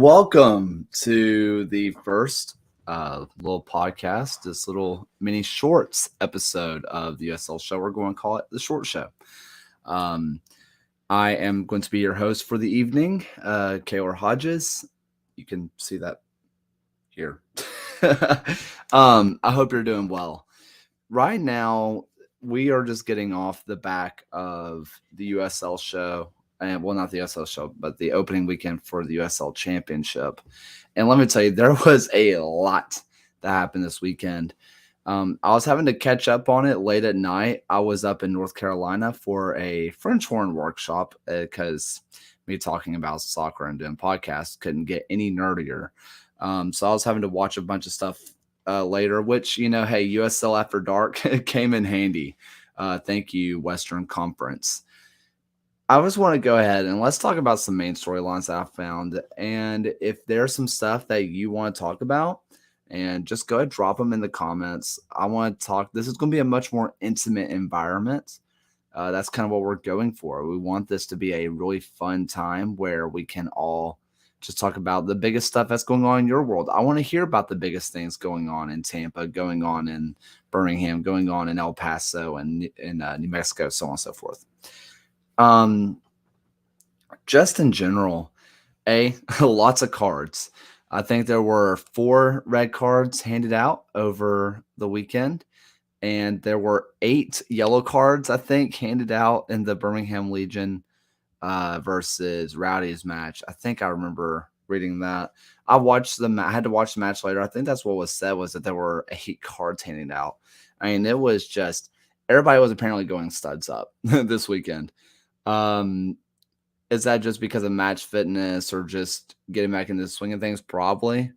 Welcome to the first little podcast, this little mini shorts episode of the USL show. We're going to call it the Short Show. Um, I am going to be your host for the evening, Kaylor Hodges. You can see that here. I hope you're doing well. Right now, we are just getting off the back of the USL show. And well, not the USL show, but the opening weekend for the USL Championship. And let me tell you, there was a lot that happened this weekend. I was having to catch up on it late at night. I was up in North Carolina for a French horn workshop because me talking about soccer and doing podcasts couldn't get any nerdier. So I was having to watch a bunch of stuff later, which, hey, USL After Dark came in handy. Thank you, Western Conference. I just want to go ahead and let's talk about some main storylines that I found. And if there's some stuff that you want to talk about, and just go ahead, drop them in the comments. I want to talk. This is going to be a much more intimate environment. That's kind of what we're going for. We want this to be a really fun time where we can all just talk about the biggest stuff that's going on in your world. I want to hear about the biggest things going on in Tampa, going on in Birmingham, going on in El Paso and in New Mexico, so on and so forth. Just in general, lots of cards. I think there were 4 red cards handed out over the weekend, and there were 8 yellow cards, I think, handed out in the Birmingham Legion versus Rowdy's match. I think I remember reading that. I had to watch the match later. I think that's what was said, was that there were 8 cards handed out. I mean, it was just everybody was apparently going studs up this weekend. Is that just because of match fitness or just getting back into the swing of things? Probably.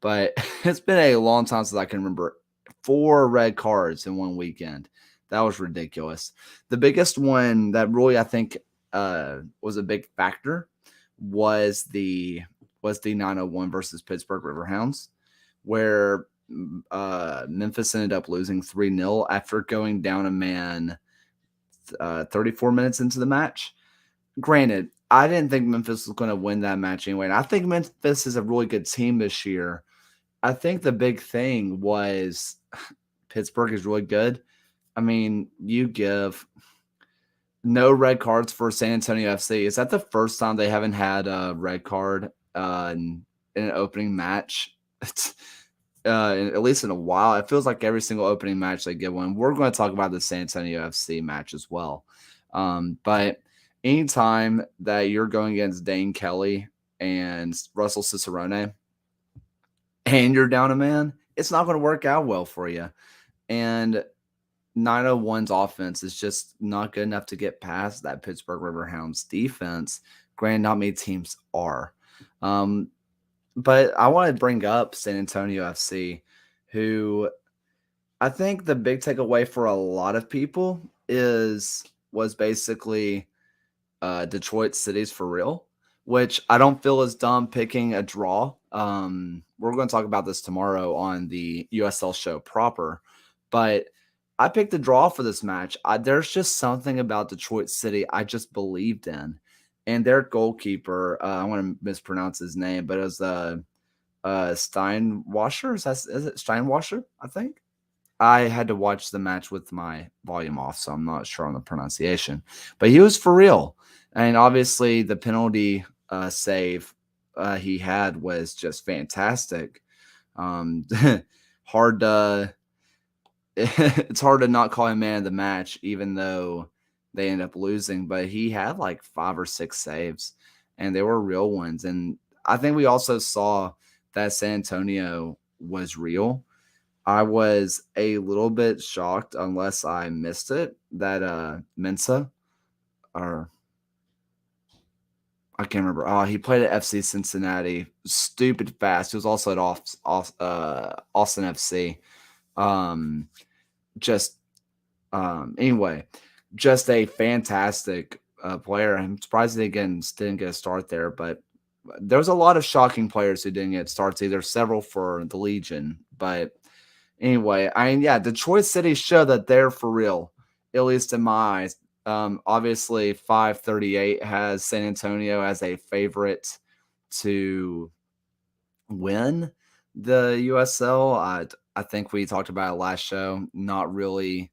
But it's been a long time since I can remember 4 red cards in one weekend. That was ridiculous. The biggest one that really, I think, was a big factor was the 901 versus Pittsburgh Riverhounds, where Memphis ended up losing 3-0 after going down a man 34 minutes into the match. Granted, I didn't think Memphis was going to win that match anyway. And I think Memphis is a really good team this year. I think the big thing was Pittsburgh is really good. I mean, you give no red cards for San Antonio FC. Is that the first time they haven't had a red card in an opening match? At least in a while. It feels like every single opening match they get one. We're going to talk about the San Antonio FC match as well. But anytime that you're going against Dane Kelly and Russell Cicerone and you're down a man, it's not going to work out well for you. And 901's offense is just not good enough to get past that Pittsburgh Riverhounds defense. Granted, not many teams are. But I want to bring up San Antonio FC, who I think the big takeaway for a lot of people was basically Detroit City's for real, which I don't feel is dumb picking a draw. We're going to talk about this tomorrow on the USL show proper, but I picked the draw for this match. There's just something about Detroit City I just believed in. And their goalkeeper, I want to mispronounce his name, but it was Steinwasser. Is it Steinwasser, I think? I had to watch the match with my volume off, so I'm not sure on the pronunciation. But he was for real. And obviously the penalty save he had was just fantastic. It's hard to not call him man of the match, even though they end up losing. But he had like 5 or 6 saves, and they were real ones. And I think we also saw that San Antonio was real. I was a little bit shocked, unless I missed it, that Mensa, or I can't remember. Oh, he played at FC Cincinnati. Stupid fast. He was also at Austin FC. Anyway, just a fantastic player. I'm surprised they didn't get a start there, but there's a lot of shocking players who didn't get starts either. Several for the Legion, but anyway, Detroit City showed that they're for real, at least in my eyes. Obviously, 538 has San Antonio as a favorite to win the USL. I think we talked about it last show. Not really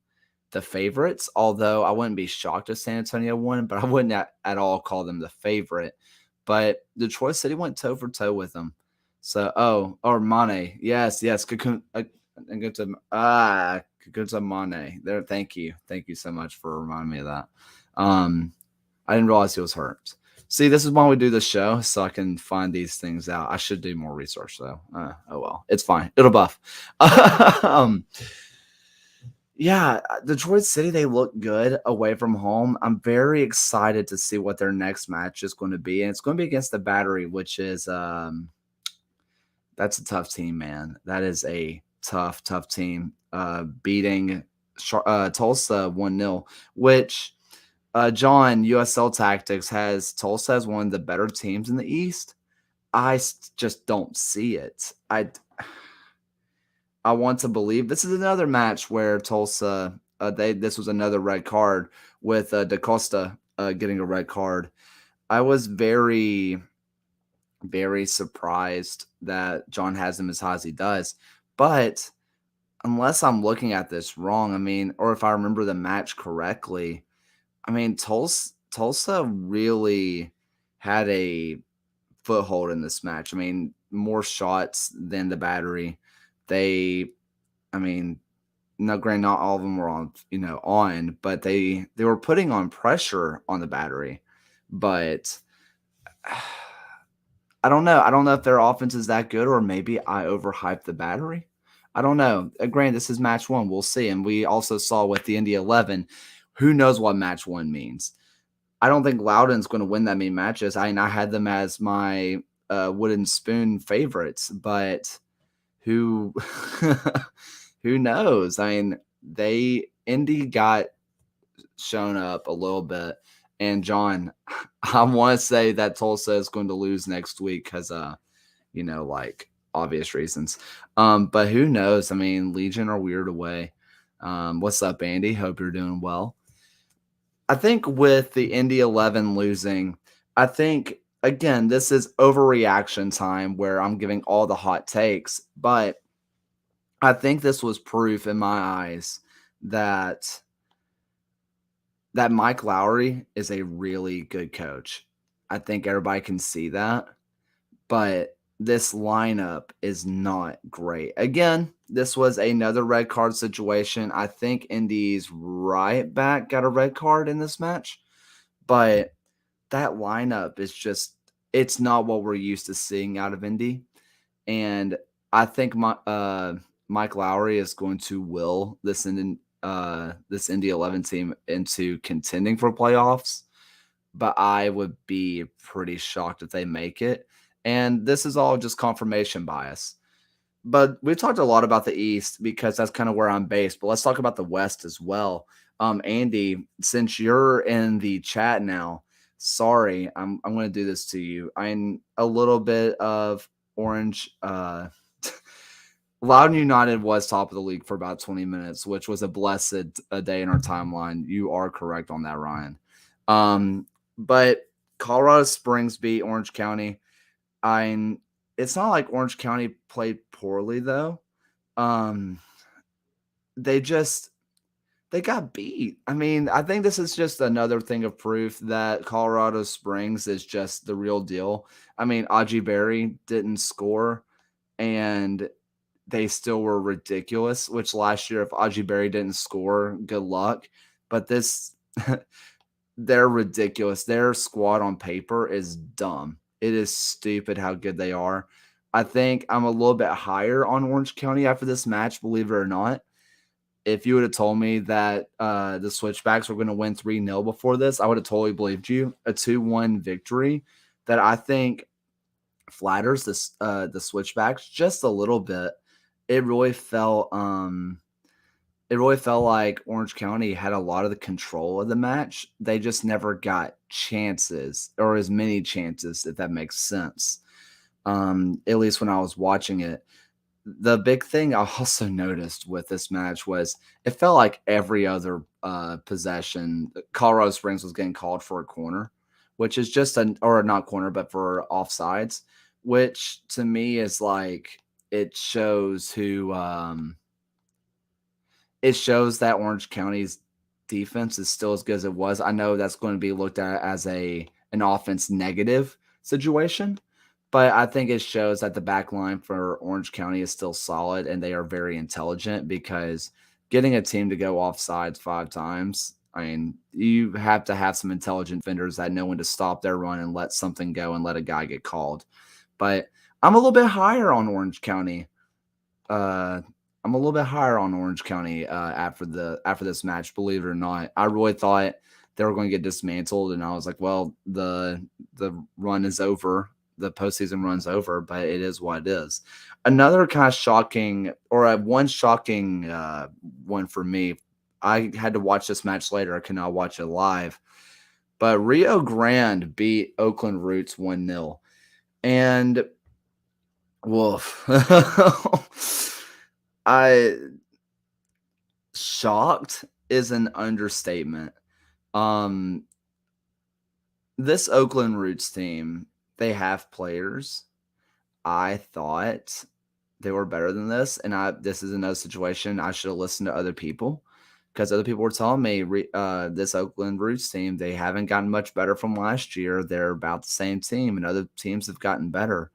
the favorites, although I wouldn't be shocked if San Antonio won, but I wouldn't at all call them the favorite. But Detroit City went toe for toe with them. So, or Mane. Yes, yes. Kakuta Mane. There, thank you. Thank you so much for reminding me of that. I didn't realize he was hurt. See, this is why we do the show, so I can find these things out. I should do more research, though. Oh well, it's fine. It'll buff. um, yeah, Detroit City, they look good away from home. I'm very excited to see what their next match is going to be. And it's going to be against the Battery, which is that's a tough team, man. That is a tough, tough team. Beating Tulsa 1-0, which John, USL Tactics has Tulsa as one of the better teams in the East. Just don't see it. I want to believe this is another match where Tulsa, this was another red card with Da Costa getting a red card. I was very, very surprised that John has him as high as he does. But unless I'm looking at this wrong, I mean, or if I remember the match correctly, I mean, Tulsa really had a foothold in this match. I mean, more shots than the Battery. I mean, no, granted, not all of them were on, but they were putting on pressure on the Battery. But I don't know. I don't know if their offense is that good, or maybe I overhyped the Battery. I don't know. Granted, this is match one. We'll see. And we also saw with the Indy 11, who knows what match one means. I don't think Loudon's going to win that many matches. I had them as my wooden spoon favorites, but who who knows? I mean, Indy got shown up a little bit, and John, I want to say that Tulsa is going to lose next week because like obvious reasons. But who knows? I mean, Legion are weird away. What's up, Andy? Hope you're doing well. I think with the Indy 11 losing, I think, again, this is overreaction time where I'm giving all the hot takes, but I think this was proof in my eyes that Mike Lowry is a really good coach. I think everybody can see that, but this lineup is not great. Again, this was another red card situation. I think Indy's right back got a red card in this match, but that lineup is just, it's not what we're used to seeing out of Indy. And I think Mike Lowry is going to will this Indy 11 team into contending for playoffs, but I would be pretty shocked if they make it. And this is all just confirmation bias. But we've talked a lot about the East because that's kind of where I'm based. But let's talk about the West as well. Andy, since you're in the chat now, sorry, I'm going to do this to you. I'm a little bit of orange. Loudoun United was top of the league for about 20 minutes, which was a blessed day in our timeline. You are correct on that, Ryan. But Colorado Springs beat Orange County. It's not like Orange County played poorly though. They got beat. I mean, I think this is just another thing of proof that Colorado Springs is just the real deal. I mean, Aji Berry didn't score, and they still were ridiculous, which last year, if Aji Berry didn't score, good luck. But this, they're ridiculous. Their squad on paper is dumb. It is stupid how good they are. I think I'm a little bit higher on Orange County after this match, believe it or not. If you would have told me that the Switchbacks were going to win 3-0 before this, I would have totally believed you. A 2-1 victory that I think flatters the Switchbacks just a little bit. It really felt like Orange County had a lot of the control of the match. They just never got chances, or as many chances, if that makes sense. At least when I was watching it. The big thing I also noticed with this match was it felt like every other possession, Colorado Springs was getting called for a corner, which is just or not corner, but for offsides, which to me is like it shows who it shows that Orange County's defense is still as good as it was. I know that's going to be looked at as an offense negative situation, but I think it shows that the back line for Orange County is still solid and they are very intelligent because getting a team to go offsides 5 times, I mean, you have to have some intelligent defenders that know when to stop their run and let something go and let a guy get called. But I'm a little bit higher on Orange County. Uh, I'm a little bit higher on Orange County after this match. Believe it or not, I really thought they were going to get dismantled, and I was like, well, the run is over, the postseason run's over, but it is what it is. Another kind of shocking, or one shocking one for me. I had to watch this match later. I could not watch it live, but Rio Grande beat Oakland Roots 1-0, and woof. I shocked is an understatement. Um, this Oakland Roots team, they have players. I thought they were better than this, and this is another situation I should have listened to other people because other people were telling me this Oakland Roots team, they haven't gotten much better from last year. They're about the same team, and other teams have gotten better.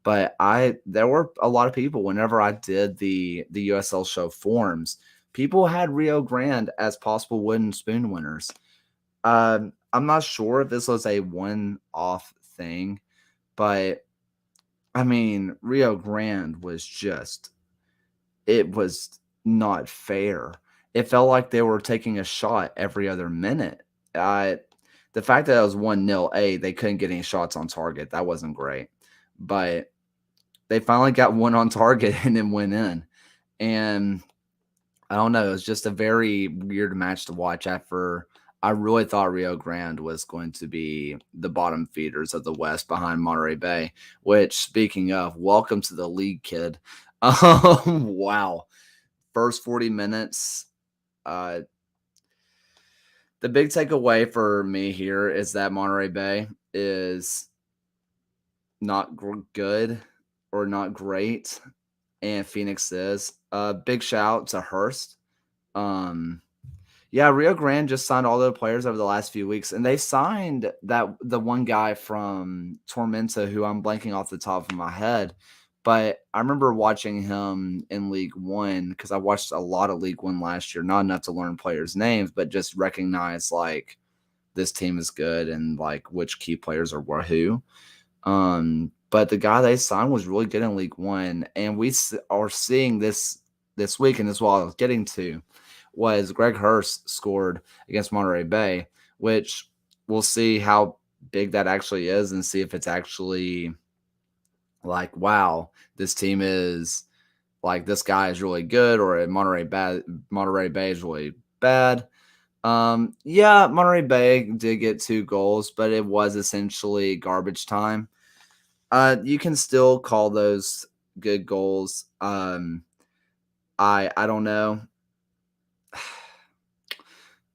But there were a lot of people whenever I did the USL show forums, people had Rio Grande as possible wooden spoon winners. I'm not sure if this was a one-off thing, but I mean, Rio Grande was it was not fair. It felt like they were taking a shot every other minute. The fact that it was 1-0, they couldn't get any shots on target. That wasn't great. But they finally got one on target and then went in. And I don't know. It was just a very weird match to watch after I really thought Rio Grande was going to be the bottom feeders of the West behind Monterey Bay, which, speaking of, welcome to the league, kid. Wow. First 40 minutes. The big takeaway for me here is that Monterey Bay is not good or not great, and Phoenix is. Big shout out to Hurst. Yeah, Rio Grande just signed all the players over the last few weeks, and they signed the one guy from Tormenta who I'm blanking off the top of my head. But I remember watching him in League One because I watched a lot of League One last year, not enough to learn players' names, but just recognize like this team is good and like which key players are who. But the guy they signed was really good in League One, and we are seeing this week, and this is what I was getting to, was Greg Hurst scored against Monterey Bay, which we'll see how big that actually is and see if it's actually like, wow, this team is like this guy is really good, or Monterey Bay is really bad. Yeah, Monterey Bay did get 2 goals, but it was essentially garbage time. You can still call those good goals. I don't know.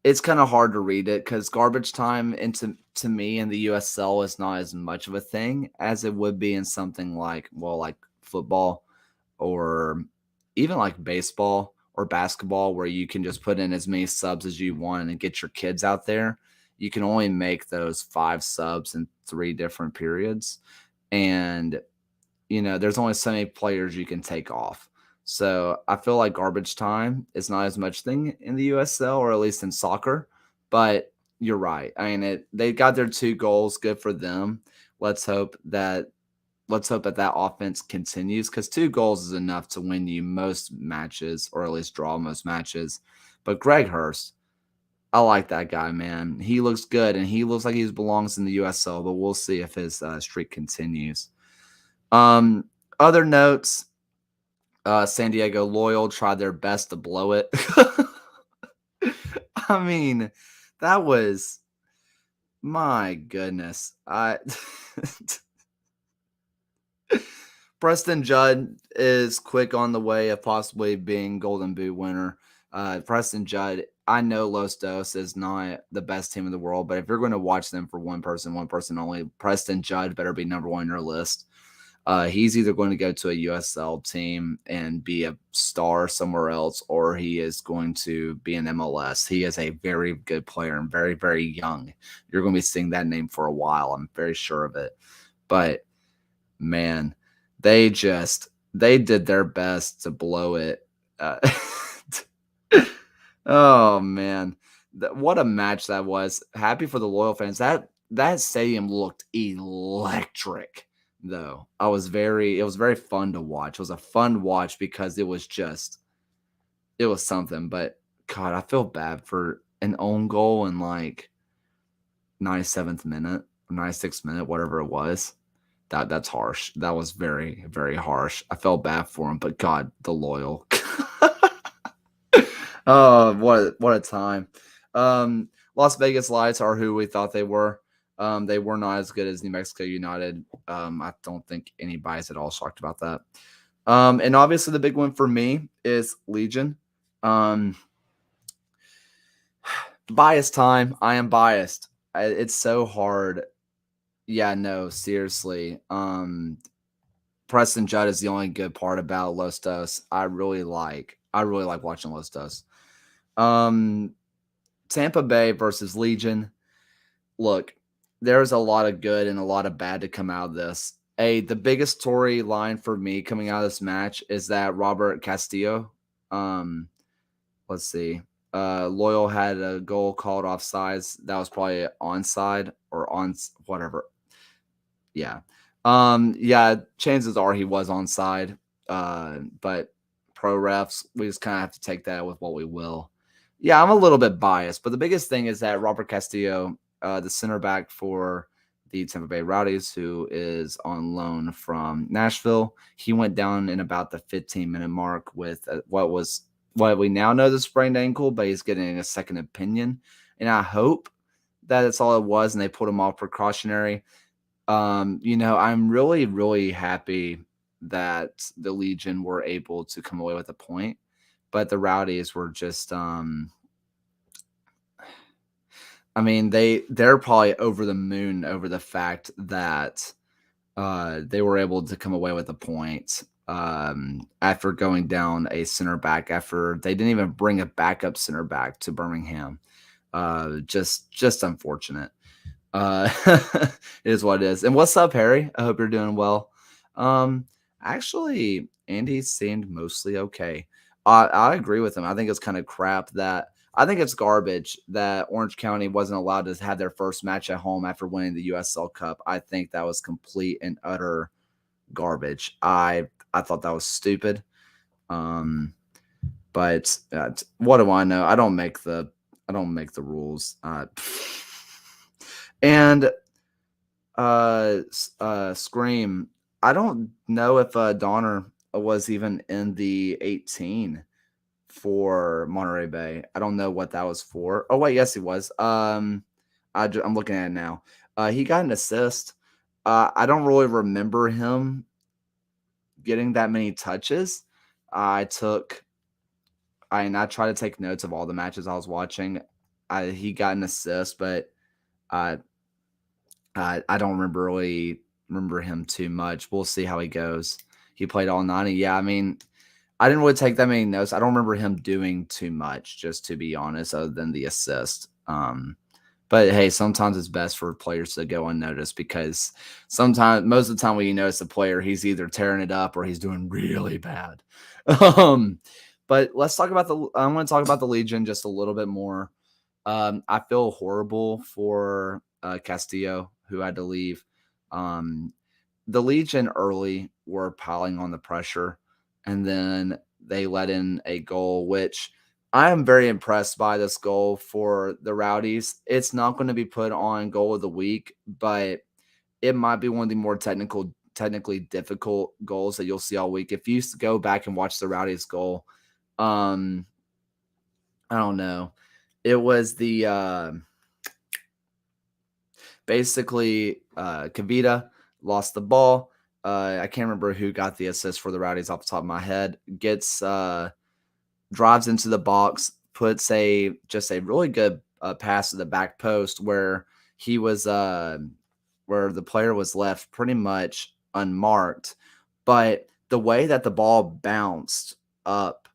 It's kind of hard to read it because garbage time to me in the USL is not as much of a thing as it would be in something like football or even like baseball or basketball, where you can just put in as many subs as you want and get your kids out there. You can only make those 5 subs in 3 different periods. And, there's only so many players you can take off. So I feel like garbage time is not as much thing in the USL, or at least in soccer. But you're right. I mean, they got their 2 goals. Good for them. Let's hope that that offense continues, because 2 goals is enough to win you most matches, or at least draw most matches. But Greg Hurst, I like that guy, man. He looks good, and he looks like he belongs in the USL, but we'll see if his streak continues. Other notes, San Diego Loyal tried their best to blow it. I mean, that was, my goodness. Preston Judd is quick on the way of possibly being Golden Boot winner. Preston Judd, I know Los Dos is not the best team in the world, but if you're going to watch them for one person only, Preston Judd better be number 1 on your list. He's either going to go to a USL team and be a star somewhere else, or he is going to be in MLS. He is a very good player and very, very young. You're going to be seeing that name for a while. I'm very sure of it. But man, they did their best to blow it. Oh man, what a match that was! Happy for the loyal fans. That stadium looked electric, though. It was very fun to watch. It was a fun watch because it was something. But God, I feel bad for an own goal in like 97th minute, 96th minute, whatever it was. That's harsh. That was very, very harsh. I felt bad for him, but God, the loyal. Oh, what a time. Las Vegas Lights are who we thought they were. They were not as good as New Mexico United. I don't think anybody's at all shocked about that. And obviously the big one for me is Legion. Bias time. I am biased. It's so hard. Yeah, no, seriously. Preston Judd is the only good part about Los Dos. I really like watching Los Dos. Tampa Bay versus Legion. Look, there's a lot of good and a lot of bad to come out of this. The biggest storyline for me coming out of this match is that Robert Castillo, let's see, Loyal had a goal called offsides. That was probably onside or on whatever. Yeah. Yeah, chances are he was onside. But pro refs, we just kind of have to take that with what we will. Yeah, I'm a little bit biased, but the biggest thing is that Robert Castillo, the center back for the Tampa Bay Rowdies, who is on loan from Nashville, he went down in about the 15-minute mark with what we now know the sprained ankle, but he's getting a second opinion, and I hope that it's all it was, and they put him off precautionary. I'm really, really happy that the Legion were able to come away with a point, but the Rowdies were just, they're probably over the moon over the fact that they were able to come away with a point after going down a center back. After they didn't even bring a backup center back to Birmingham, just unfortunate. It is what it is. And what's up, Harry? I hope you're doing well. Actually, Andy seemed mostly okay. I agree with him. I think it's kind of crap that I think it's garbage that Orange County wasn't allowed to have their first match at home after winning the USL Cup. I think that was complete and utter garbage. I thought that was stupid. But what do I know? I don't make the rules. And Scream. I don't know if Donner was even in the 18 for Monterey Bay. I don't know what that was for. Oh wait, yes he was. I'm looking at it now. He got an assist. I don't really remember him getting that many touches. I tried to take notes of all the matches I was watching. He got an assist, but I don't remember him too much. We'll see how he goes. He played all 90. Yeah, I didn't really take that many notes. I don't remember him doing too much, just to be honest, other than the assist. But hey, sometimes it's best for players to go unnoticed because most of the time when you notice a player, he's either tearing it up or he's doing really bad. But let's talk about I'm going to talk about the Legion just a little bit more. I feel horrible for Castillo, who had to leave. The Legion early were piling on the pressure, and then they let in a goal, which I am very impressed by this goal for the Rowdies. It's not going to be put on goal of the week, but it might be one of the more technically difficult goals that you'll see all week. If you go back and watch the Rowdies goal, I don't know. It was the basically Kavita lost the ball. I can't remember who got the assist for the Rowdies off the top of my head. Drives into the box, puts just a really good pass to the back post where he was where the player was left pretty much unmarked. But the way that the ball bounced up,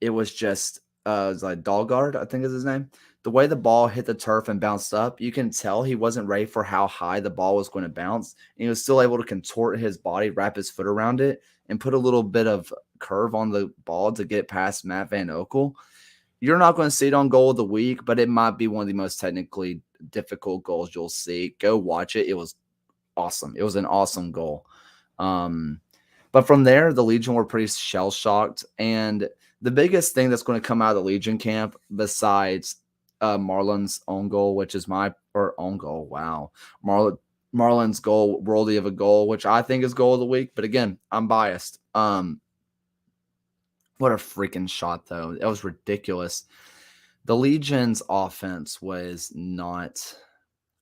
it was just it's like Dalgard, I think is his name. The way the ball hit the turf and bounced up, you can tell he wasn't ready for how high the ball was going to bounce. And he was still able to contort his body, wrap his foot around it, and put a little bit of curve on the ball to get past Matt Van Oekel. You're not going to see it on Goal of the Week, but it might be one of the most technically difficult goals you'll see. Go watch it. It was awesome. It was an awesome goal. But from there, the Legion were pretty shell shocked. And the biggest thing that's going to come out of the Legion camp, besides Marlon's own goal, which is own goal. Wow. Marlon's goal, worthy of a goal, which I think is goal of the week. But again, I'm biased. What a freaking shot, though. It was ridiculous. The Legion's offense was not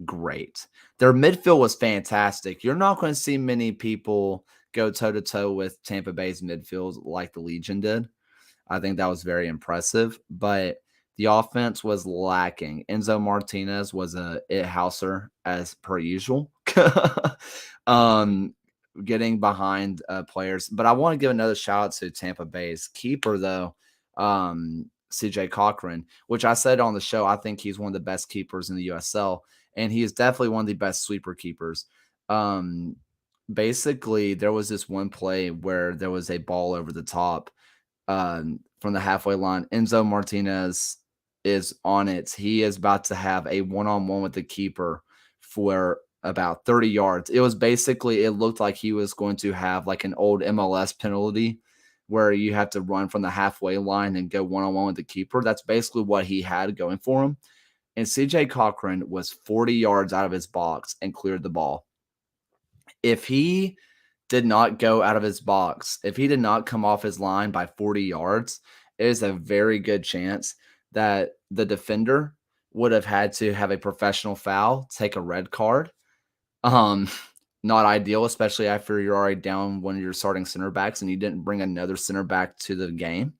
great. Their midfield was fantastic. You're not going to see many people go toe-to-toe with Tampa Bay's midfield like the Legion did. I think that was very impressive, but the offense was lacking. Enzo Martinez was a it-houser as per usual. Getting behind players. But I want to give another shout out to Tampa Bay's keeper, though, CJ Cochran, which I said on the show, I think he's one of the best keepers in the USL, and he is definitely one of the best sweeper keepers. Basically, there was this one play where there was a ball over the top from the halfway line. Enzo Martinez is on it. He is about to have a one-on-one with the keeper for about 30 yards. It was basically, it looked like he was going to have like an old MLS penalty where you have to run from the halfway line and go one-on-one with the keeper. That's basically what he had going for him. And CJ Cochran was 40 yards out of his box and cleared the ball. If he did not go out of his box, if he did not come off his line by 40 yards, it is a very good chance that the defender would have had to have a professional foul, take a red card. Not ideal, especially after you're already down one of your starting center backs and you didn't bring another center back to the game.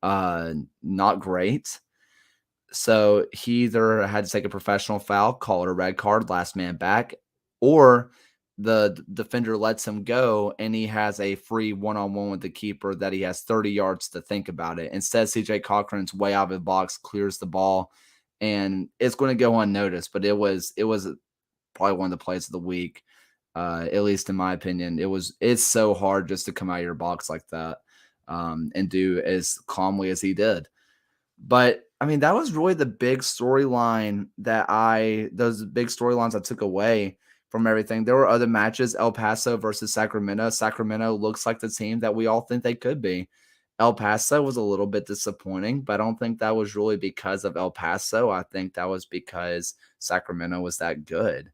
Not great. So he either had to take a professional foul, call it a red card, last man back, or the defender lets him go and he has a free one-on-one with the keeper that he has 30 yards to think about it. Instead, CJ Cochran's way out of the box, clears the ball, and it's going to go unnoticed, but it was probably one of the plays of the week, at least in my opinion. It's so hard just to come out of your box like that and do as calmly as he did. But I mean, that was really the big storyline those big storylines I took away from everything. There were other matches, El Paso versus Sacramento. Sacramento looks like the team that we all think they could be. El Paso was a little bit disappointing, but I don't think that was really because of El Paso. I think that was because Sacramento was that good.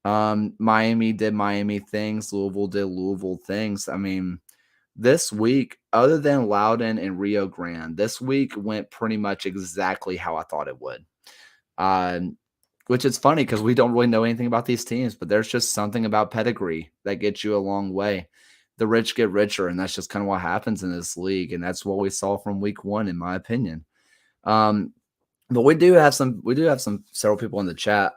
Miami did Miami things. Louisville did Louisville things. I mean, this week, other than Loudoun and Rio Grande, this week went pretty much exactly how I thought it would. Which is funny because we don't really know anything about these teams, but there's just something about pedigree that gets you a long way. The rich get richer, and that's just kind of what happens in this league, and that's what we saw from week one, in my opinion. But we do have several people in the chat.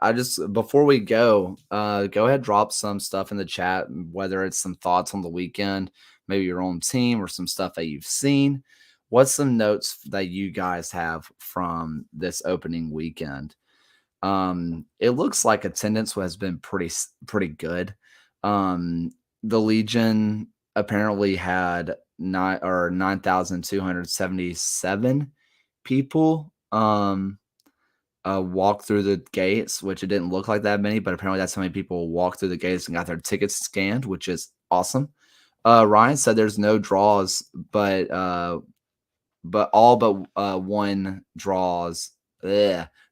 Before we go ahead, drop some stuff in the chat, whether it's some thoughts on the weekend, maybe your own team or some stuff that you've seen. What's some notes that you guys have from this opening weekend? It looks like attendance has been pretty good. The Legion apparently had 9,277 people walk through the gates, which it didn't look like that many, but apparently that's how many people walked through the gates and got their tickets scanned, which is awesome. Ryan said there's no draws, but all but one draws.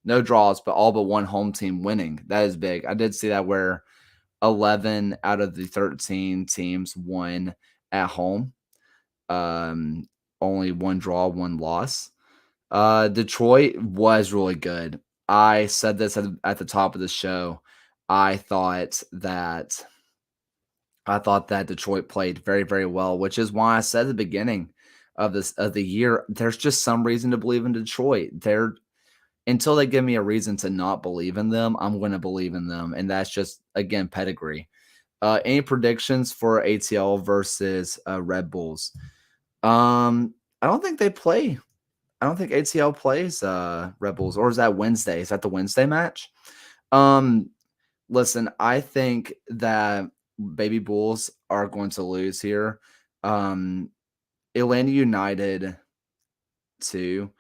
No draws, but all but one home team winning. That is big. I did see that where 11 out of the 13 teams won at home. Only one draw, one loss. Detroit was really good. I said this at the top of the show. I thought that Detroit played very, very well, which is why I said at the beginning of the year, there's just some reason to believe in Detroit. Until they give me a reason to not believe in them, I'm going to believe in them, and that's just, again, pedigree. Any predictions for ATL versus Red Bulls? I don't think they play. I don't think ATL plays Red Bulls, or is that Wednesday? Is that the Wednesday match? Listen, I think that Baby Bulls are going to lose here. Atlanta United too.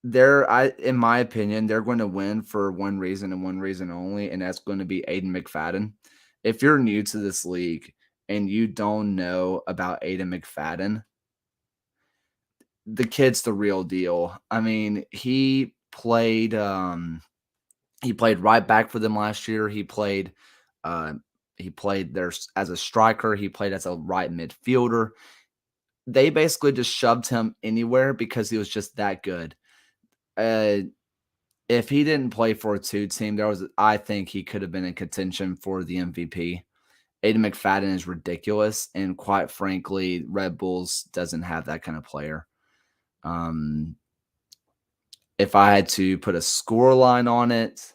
In my opinion, they're going to win for one reason and one reason only, and that's going to be Aiden McFadden. If you're new to this league and you don't know about Aiden McFadden, the kid's the real deal. I mean, he played right back for them last year. He played there as a striker. He played as a right midfielder. They basically just shoved him anywhere because he was just that good. If he didn't play for a 2 team, I think he could have been in contention for the MVP. Aiden McFadden is ridiculous, and quite frankly, Red Bulls doesn't have that kind of player. If I had to put a score line on it,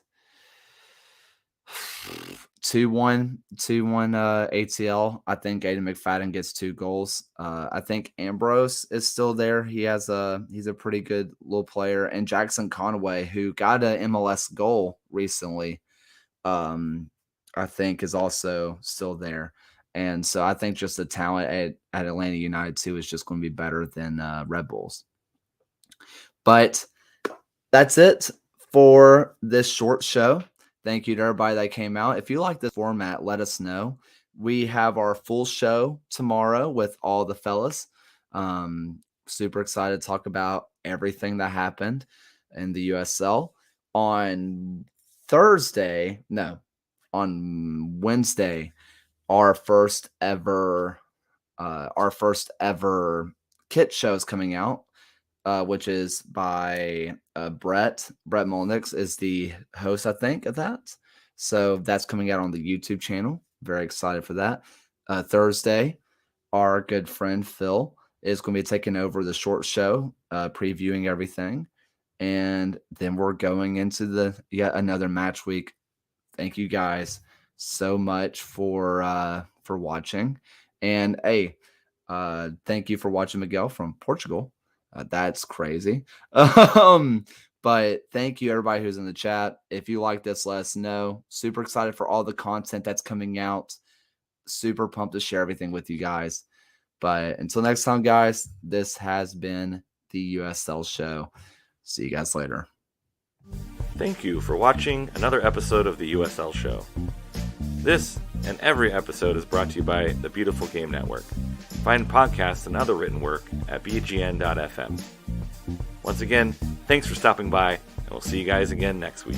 2-1 ATL. I think Aiden McFadden gets 2 goals. I think Ambrose is still there. He's a pretty good little player. And Jackson Conway, who got an MLS goal recently, I think is also still there. And so I think just the talent at Atlanta United too is just going to be better than Red Bulls. But that's it for this short show. Thank you to everybody that came out. If you like this format, let us know. We have our full show tomorrow with all the fellas. Super excited to talk about everything that happened in the USL. On Wednesday, our first ever kit show is coming out. Which is by Brett. Brett Molnix is the host, I think, of that. So that's coming out on the YouTube channel. Very excited for that. Thursday, our good friend Phil is going to be taking over the short show, previewing everything. And then we're going into yet another match week. Thank you guys so much for watching. And hey, thank you for watching Miguel from Portugal. That's crazy. But thank you everybody who's in the chat. If you like this, let us know. Super excited for all the content that's coming out. Super pumped to share everything with you guys. But until next time, guys, this has been the USL show. See you guys later. Thank you for watching another episode of the USL show. This and every episode is brought to you by the Beautiful Game Network. Find podcasts and other written work at bgn.fm. Once again, thanks for stopping by, and we'll see you guys again next week.